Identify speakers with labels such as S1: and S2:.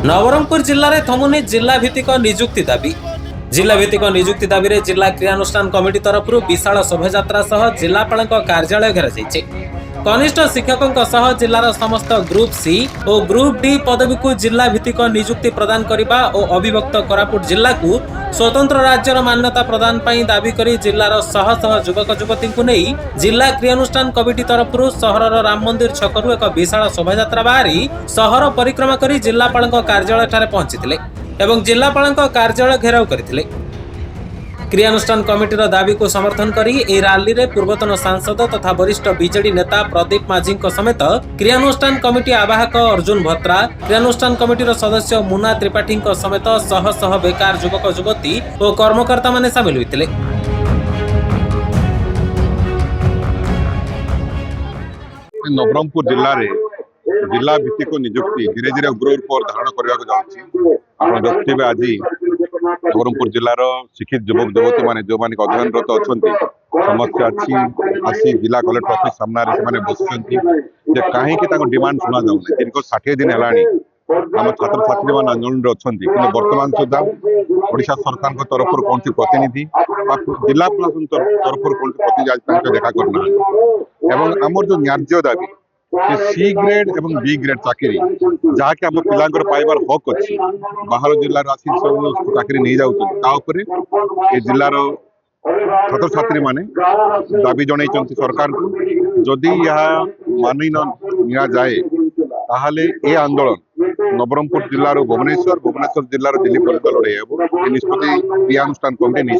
S1: नवरंगपुर जिले में थमुनी जिला भित्तिक निजुक्ति दाबी। जिला भित्तिक निजुक्ति दाबी रे जिला क्रियानुष्ठान कमिटी तरफ विशाल शोभायात्रा सह जिलापाल कार्यालय घेर कनिष्ठ शिक्षकों सह जिलार समस्त ग्रुप सी और ग्रुप डी पदवी को जिला भित्तिक निजुक्ति प्रदान करने और अविभक्त कोरापुट जिला को स्वतंत्र राज्यर मान्यता प्रदान पर दाबी करी जिलार शह शह युवक युवती को नहीं जिला क्रियानुष्ठान कमिटी तरफ सहर राम मंदिर छकरू एक विशाल शोभायात्रा बाहरी सहर परिक्रमा कर जिलापाल कार्यालय पहुंची एवं जिलापाल कार्यालय घेराव करथिले। क्रियानुष्ठान कमिटीर दाबी को समर्थन करी ए रैली रे पूर्वतन सांसद तथा वरिष्ठ बीजेडी नेता प्रदीप माझी समेत क्रियानुष्ठान कमिटी आवाहक अर्जुन भत्रा, क्रियानुष्ठान कमिटीर सदस्य मुना त्रिपाठी समेत शह शह बेकार युवक युवती और कर्मकर्ता माने सामिल होइतिले।
S2: नवरंगपुर जिल्ला रे जिला भित्तिक निजुक्ति धीरे धीरे उग्र रूप धारण करने देखिए आज नवरंगपुर जिलार शिक्षित युवक युवती मैंने जो मैंने अध्ययनरत अच्छा समस्या अच्छी आसी जिला कलेक्टर ऑफिस सामने बस कहीं डिमांड शुणा जाऊँ दीर्घ 60 दिन है आम छात्र छात्री मैंने आंदोलन अच्छा बर्तमान सुधा ओडिशा सरकार तरफ कौन प्रतिनिधि जिला प्रशासन तरफ कौन प्रतिनिधि देखा करना आमर जो न्याय्य दाबी सी ग्रेड एवं बी ग्रेड चाकरी जहाँकि आम पिला पाइबार हक अच्छी बाहर जिलार आसी सब चाकरी नहीं जाऊँ जिलार छात्र छात्री माने दाबी जन सरकार को जदि यह मानि न जाए ताहले ए आंदोलन नवरंगपुर जिलार भुवनेश्वर जिलार दिल्ली पर्यटन लड़े निष्पत्ति क्रियानुष्ठान कमिटी नहीं।